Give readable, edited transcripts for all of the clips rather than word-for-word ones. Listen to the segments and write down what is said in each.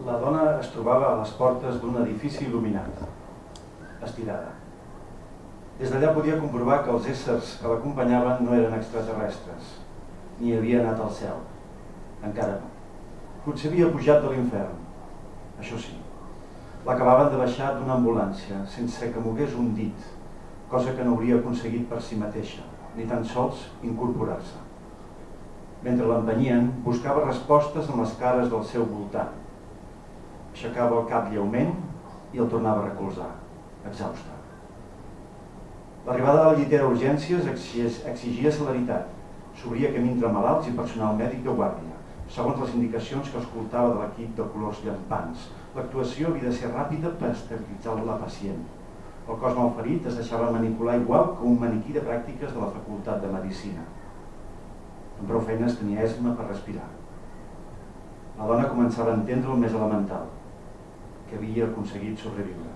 La dona es trobava a les portes d'un edifici il·luminat, estirada. Des d'allà podia comprovar que els éssers que l'acompanyaven no eren extraterrestres, ni havia anat al cel. Encara no. Potser havia pujat de l'infern. Això sí, l'acabaven de baixar d'una ambulància, sense que mogués un dit, cosa que no hauria aconseguit per si mateixa, ni tan sols incorporar-se. Mentre l'empenyien, buscava respostes en les cares del seu voltant. Aixecava el cap lleument i el tornava a recolzar, exhausta. L'arribada de la llitera a urgències exigia celeritat. S'obria camí entre malalts i personal mèdic de guàrdia, segons les indicacions que escoltava de l'equip de colors llampants. L'actuació havia de ser ràpida per estabilitzar la pacient. El cos malferit es deixava manipular igual que un maniquí de pràctiques de la Facultat de Medicina. Amb prou feines tenia esma per respirar. La dona començava a entendre el més elemental, que havia aconseguit sobreviure.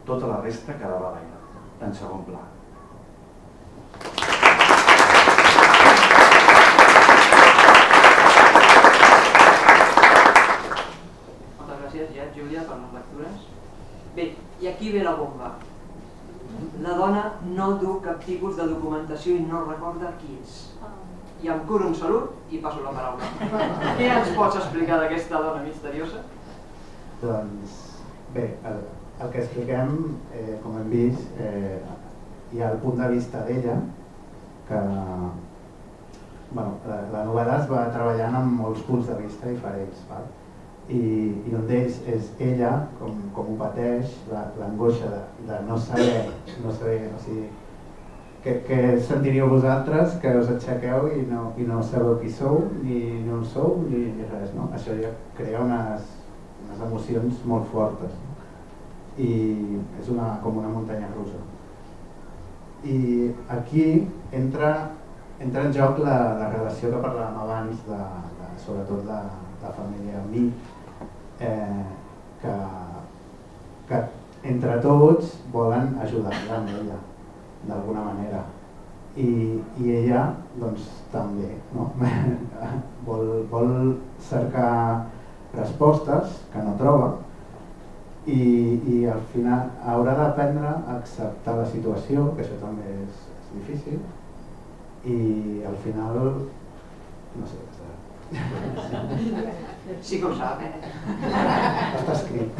Tota la resta quedava a l'aire, en segon pla. Moltes gràcies, Júlia, per les lectures. Bé, i aquí ve la bomba. La dona no du cap tipus de documentació i no recorda qui és. I em curo un salut i passo la paraula. Què ens pots explicar d'aquesta dona misteriosa? Doncs bé, el que expliquem, com hem vist, hi ha el punt de vista d'ella, que la novel·la es va treballant amb molts punts de vista diferents, val? I un d'ells és ella, com ho pateix, l'angoixa de no saber, o sigui, què sentiríeu vosaltres que us aixequeu i no sabeu qui sou, ni on sou, ni res, no? Això ja crea unes emocions molt fortes, no? I és com una muntanya russa. I aquí entra en joc la relació que parlàvem abans, sobretot de la família Mi, que entre tots volen ajudar-la amb ella, d'alguna manera. I ella, doncs, també, no? vol cercar respostes que no troba i al final haurà d'aprendre a acceptar la situació, que això també és difícil, i al final, no sé, sí que ho sap, està escrit.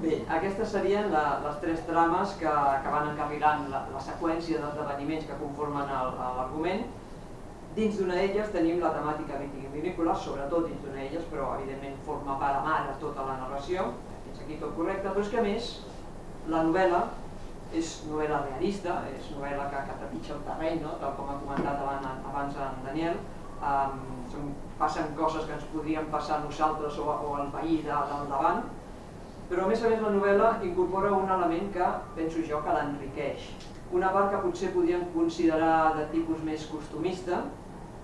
Bé, aquestes serien les tres trames que van encarrilant la seqüència d'esdeveniments que conformen l'argument. Dins d'una d'elles tenim la temàtica vitivinícola, sobretot dins d'una d'elles, però evidentment forma part a mare tota la narració, fins aquí tot correcte, però és que a més la novel·la és novel·la realista, és novel·la que trepitja el terreny, no? Tal com ha comentat abans en Daniel. Passen coses que ens podrien passar a nosaltres o al veí del davant, però a més la novel·la incorpora un element que penso jo que l'enriqueix. Una part que potser podríem considerar de tipus més costumista,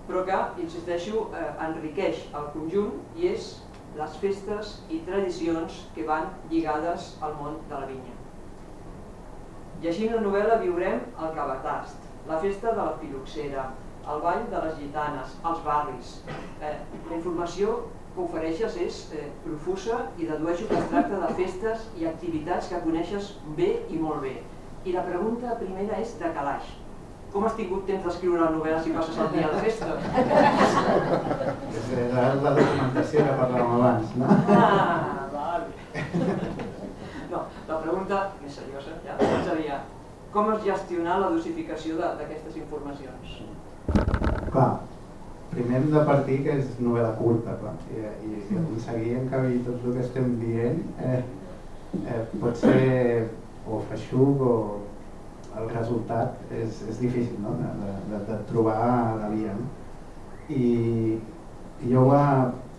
però que, insisteixo, enriqueix el conjunt i és les festes i tradicions que van lligades al món de la vinya. Llegint la novel·la viurem el Cabatast, la festa de la Filoxera, el ball de les gitanes, els barris. La informació que ofereixes és profusa i dedueixo que es tracta de festes i activitats que coneixes bé i molt bé. I la pregunta primera és de calaix. Com has tingut temps d'escriure la novel·la si passes el dia de festa? És la documentació que parlàvem abans, no? Vale. No, la pregunta més seriosa seria com has gestionat la dosificació d'aquestes informacions? Clar, primer hem de partir que és novel·la curta, clar, i aconseguir encabir tot el que estem dient pot ser o feixuc o el resultat és difícil, no? de trobar la via. No? I jo,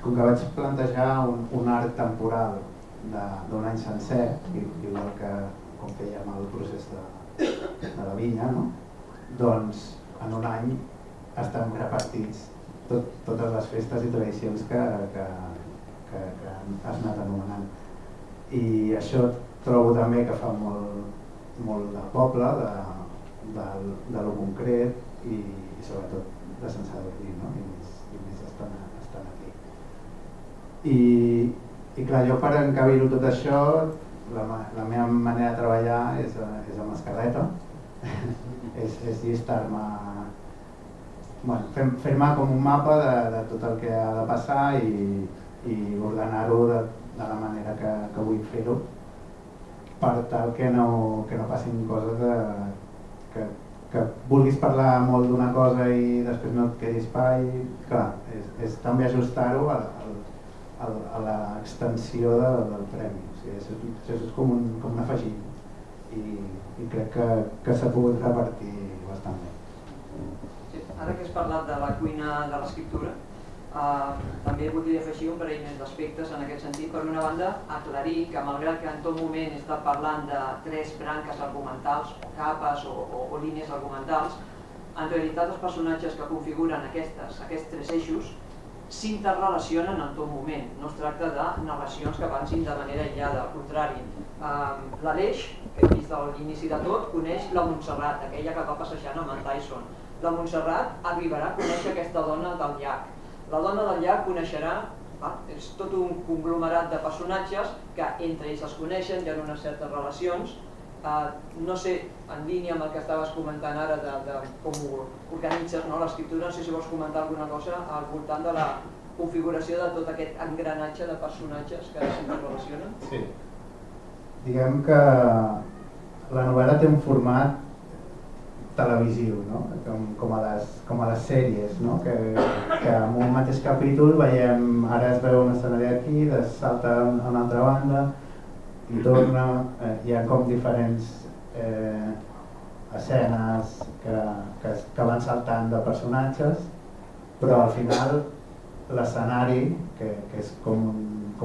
com que vaig plantejar un arc temporal d'un any sencer, igual que com fèiem el procés de la vinya, no? Doncs en un any estan repartits totes les festes i tradicions que has anat anomenant. I això trobo també que fa molt del poble, de lo concret i sobretot de Sant Sadurní, no? I més estan aquí. I clar, jo per encabir-ho tot això, la meva manera de treballar és amb escaleta, és llistar-me, fer-me com un mapa de tot el que ha de passar i ordenar-ho de la manera que vull fer-ho, per tal que no passin coses que vulguis parlar molt d'una cosa i després no et quedi espai. Clar, és també ajustar-ho a l'extensió del premi. O sigui, això és com un afegit i crec que s'ha pogut repartir bastant bé. Sí, ara que has parlat de la cuina de l'escriptura, també voldria afegir un parell més d'aspectes en aquest sentit. Per una banda, aclarir que malgrat que en tot moment està parlant de 3 branques argumentals o capes o línies argumentals, en realitat els personatges que configuren aquests 3 eixos s'interrelacionen en tot moment. No es tracta de narracions que avancin de manera aïllada, al contrari. L'Aleix, que hem vist a l'inici de tot, coneix la Montserrat, aquella que va passejant amb en Tyson. La Montserrat arribarà a conèixer aquesta dona del llac. La dona del llac coneixerà, és tot un conglomerat de personatges que entre ells es coneixen, hi ha unes certes relacions. No sé, en línia amb el que estaves comentant ara de com organitzes l'escriptura, no sé si vols comentar alguna cosa al voltant de la configuració de tot aquest engranatge de personatges que s'interrelacionen. Sí. Diguem que la novel·la té un format televisiu, no? com a les sèries, no? que en un mateix capítol veiem, ara es veu un escenari aquí, salta a una altra banda i torna, hi ha com diferents escenes que van saltant de personatges, però al final l'escenari, que és com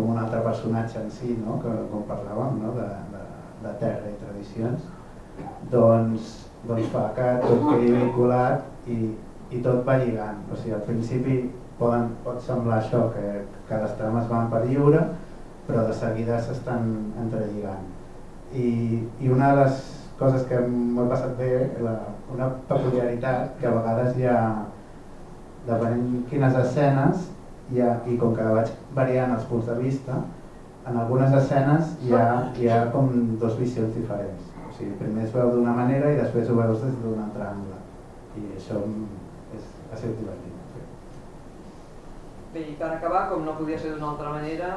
un altre personatge en si, no? Com parlàvem, no? de terra i tradicions, doncs fa que tot quedi vinculat i tot va lligant. O sigui, al principi pot semblar això, que les trames van per lliure, però de seguida s'estan entrelligant. I una de les coses que m'ho he passat bé, una peculiaritat, que a vegades hi ha, depenent quines escenes, i com que vaig variant els punts de vista, en algunes escenes hi ha com 2 visions diferents. O sigui, primer es veu d'una manera i després ho veus des d'un altre angle. I això ha sigut divertit. Bé, i per acabar, com no podia ser d'una altra manera,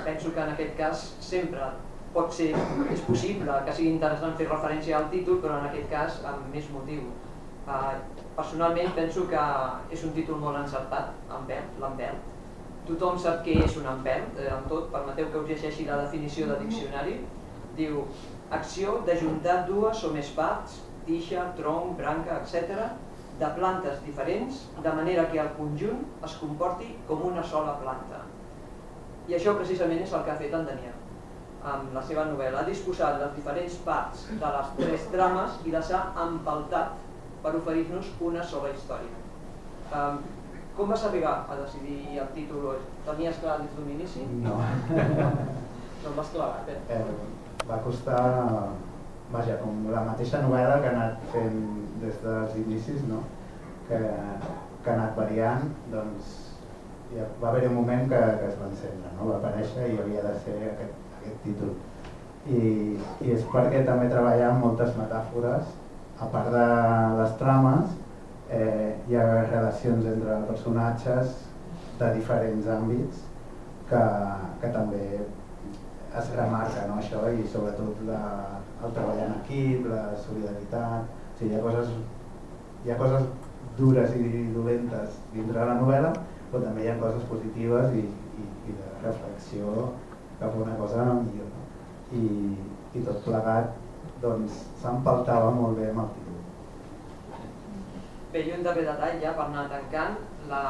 penso que en aquest cas sempre és possible que sigui interessant fer referència al títol, però en aquest cas amb més motiu. Personalment penso que és un títol molt encertat, l'Empelt. Tothom sap què és un empelt, amb tot, permeteu que us llegeixi la definició de diccionari. Diu, acció d'ajuntar 2 o més parts, tija, tronc, branca, etc., de plantes diferents, de manera que el conjunt es comporti com una sola planta. I això precisament és el que ha fet en Daniel. Amb la seva novel·la ha disposat les diferents parts de les 3 trames i les ha empeltat per oferir-nos una sola història. Com vas arribar a decidir el títol? Tenies clar des d'un inici? No. No vas clavat, Va costar, vaja, com la mateixa novel·la que ha anat fent des dels inicis, no? que ha anat variant, doncs va haver un moment que es va encendre, no? Va aparèixer i havia de ser aquest títol. I és perquè també treballa amb moltes metàfores, a part de les trames, hi ha relacions entre personatges de diferents àmbits que també es remarca, no, això, i sobretot el treball en equip, la solidaritat. O sigui, hi ha coses dures i dolentes dintre de la novel·la, però també hi ha coses positives i de reflexió cap a una cosa millor. No? I tot plegat doncs, s'empaltava molt bé amb el títol. Bé, i un darrer detall ja per anar tancant, la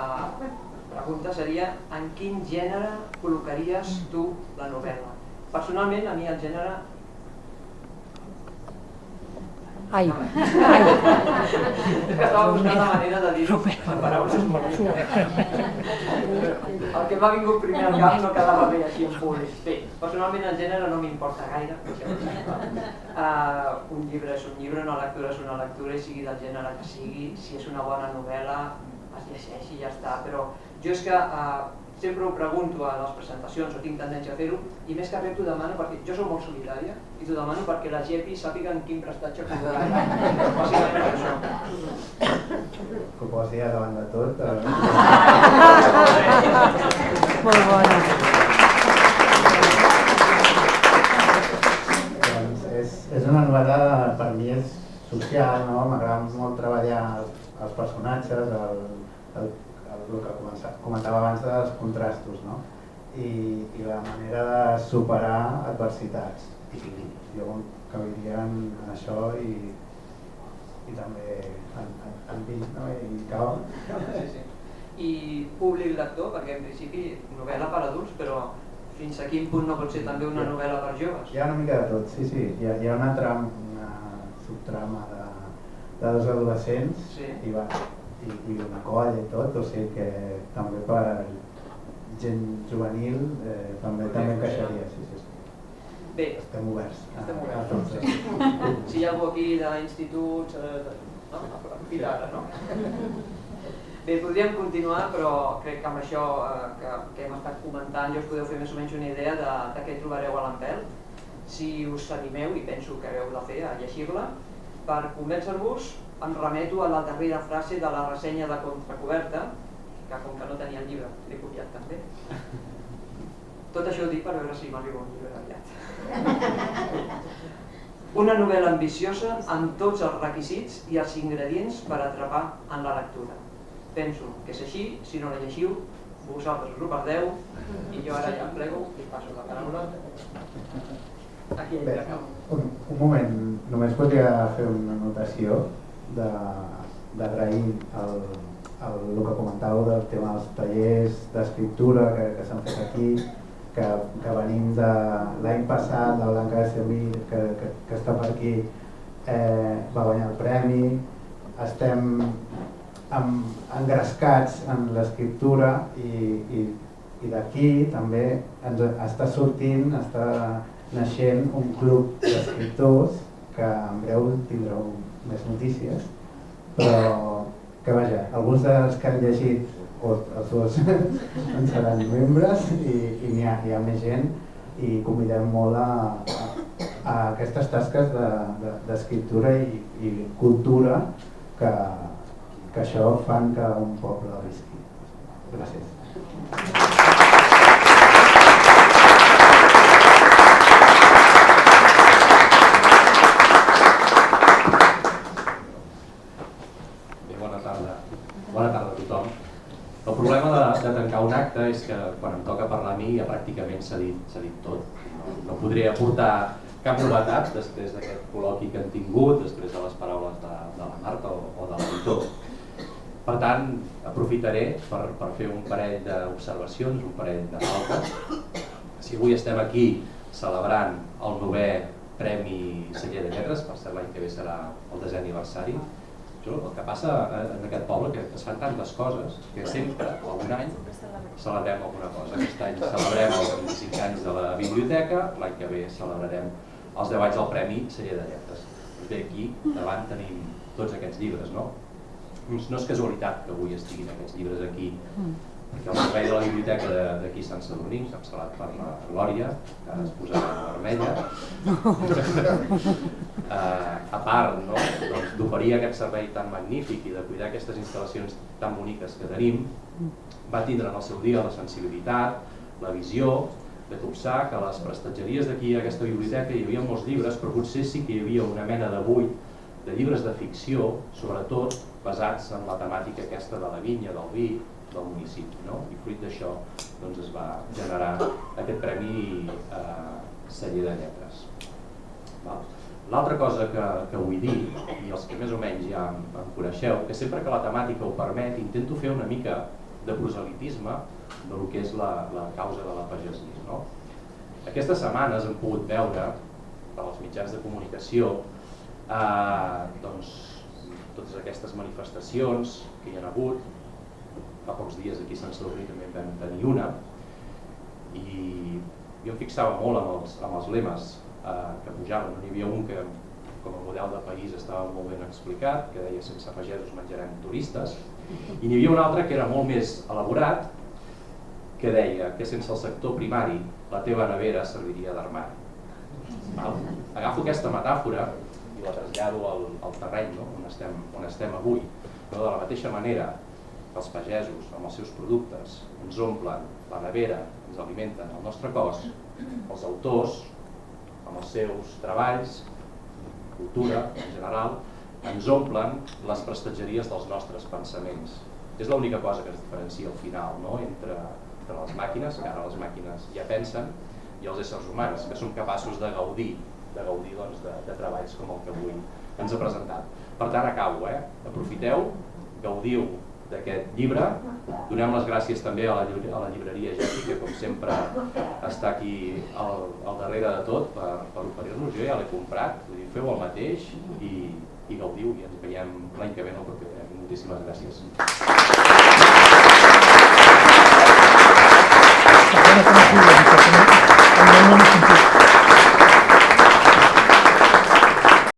pregunta seria en quin gènere col·locaries tu la novel·la? Personalment, a mi el gènere... Ai. És que estava buscant la manera de dir-ho en paraules molt el que m'ha vingut primer al cap no quedava bé així en públic. Bé, personalment el gènere no m'importa gaire. Un llibre és un llibre, una lectura és una lectura, i sigui del gènere que sigui, si és una bona novel·la es llegeix i ja està. Però jo és que sempre ho pregunto a les presentacions o tinc tendència a fer-ho, i més que res t'ho demano perquè jo soc molt solidària i t'ho demano perquè la GEPI sàpiga en quin prestatge col·laborar. Bàsicament per això. Que ho posi davant de tot. Molt bona. Doncs és una novel·la, per mi és social, no? M'agrada molt treballar els personatges, el que comentava abans dels contrastos, no? I la manera de superar adversitats. Jo acabaria en això i també en vi, no? I cau. I públic lector, perquè en principi novel·la per adults, però fins a quin punt no pot ser també una novel·la per joves? Hi ha una mica de tot, sí. Hi ha una subtrama de dos adolescents i una colla i tot, o sigui que també per gent juvenil també encaixaria, sí. Bé, estem oberts. Si hi ha algú aquí d'instituts, aprofitar ara, no? Bé, podríem continuar, però crec que amb això que hem estat comentant ja us podeu fer més o menys una idea de què trobareu a l'Empelt. Si us animeu, i penso que heu de fer, a llegir-la, per convèncer-vos em remeto a la darrera frase de la ressenya de Contracoberta, que com que no tenia el llibre l'he copiat també. Tot això ho dic per veure si m'arriba un llibre aviat. Una novel·la ambiciosa amb tots els requisits i els ingredients per atrapar en la lectura. Penso que és així, si no la llegiu, vosaltres us ho perdeu, i jo ara ja em plego i passo la paraula. Aquí ja acabo. Un moment, només podria fer una anotació d'agrair el que comentàveu del tema dels tallers d'escriptura que s'han fet aquí, que venim de l'any passat, la Blanca de Sevilla, que està per aquí, va guanyar el premi. Estem engrescats en l'escriptura i d'aquí també està sortint, està naixent un club d'escriptors que en breu tindreu més notícies, però que vaja, alguns dels que han llegit o els dos en seran membres i hi ha més gent i convidem molt a aquestes tasques d'escriptura i cultura que això fan que un poble visqui. Gràcies. Bona tarda a tothom. El problema de tancar un acte és que quan em toca parlar a mi ja pràcticament s'ha dit tot. No podré aportar cap novetat després d'aquest col·loqui que hem tingut, després de les paraules de la Marta o de l'editor. Per tant, aprofitaré per fer un parell d'observacions, un parell de faltes. Si avui estem aquí celebrant el 9è Premi Celler de Lletres, per cert l'any que ve serà el 10è aniversari, el que passa en aquest poble que es fan tantes coses que sempre, algun any, celebrem alguna cosa. Aquest any celebrem els 25 anys de la biblioteca, l'any que ve celebrarem els 10 anys del Premi Celler de Lletres. Doncs bé, aquí davant tenim tots aquests llibres, no? No és casualitat que avui estiguin aquests llibres aquí, perquè el servei de la biblioteca d'aquí Sant Sadurní, encapçalat per la Glòria, que ara es posarà vermella, a part d'oferir aquest servei tan magnífic i de cuidar aquestes instal·lacions tan boniques que tenim, va tindre en el seu dia la sensibilitat, la visió de copsar que a les prestatgeries d'aquí a aquesta biblioteca hi havia molts llibres, però potser sí que hi havia una mena de buit de llibres de ficció, sobretot basats en la temàtica aquesta de la vinya, del vi, del municipi, no? I fruit d'això es va generar aquest Premi Celler de Lletres. L'altra cosa que vull dir, i els que més o menys ja em coneixeu, que sempre que la temàtica ho permet intento fer una mica de proselitisme del que és la causa de la pagesia, no? Aquestes setmanes hem pogut veure per als mitjans de comunicació totes aquestes manifestacions que hi ha hagut. Fa pocs dies aquí a Sant Sadurní també en vam tenir una i jo em fixava molt amb els lemes que pujaven. N'hi havia un que com a model de país estava molt ben explicat, que deia sense pagesos menjarem turistes, i n'hi havia un altre que era molt més elaborat que deia que sense el sector primari la teva nevera serviria d'armari. Agafo aquesta metàfora i la trasllado al terreny, no? on estem avui. Però de la mateixa manera que els pagesos amb els seus productes ens omplen la nevera, ens alimenten el nostre cos, els autors amb els seus treballs, cultura en general, ens omplen les prestatgeries dels nostres pensaments. És l'única cosa que ens diferencia al final, no? entre les màquines, que ara les màquines ja pensen, i els éssers humans, que som capaços de gaudir doncs, de treballs com el que avui ens ha presentat. Per tant, acabo, aprofiteu, gaudiu d'aquest llibre, donem les gràcies també a la llibreria Geti, que com sempre està aquí al darrere de tot per oferir-nos. Jo ja l'he comprat, feu el mateix i gaudiu, i ens veiem l'any que ve en el proper. Moltíssimes gràcies. Perdona que no puc, perquè no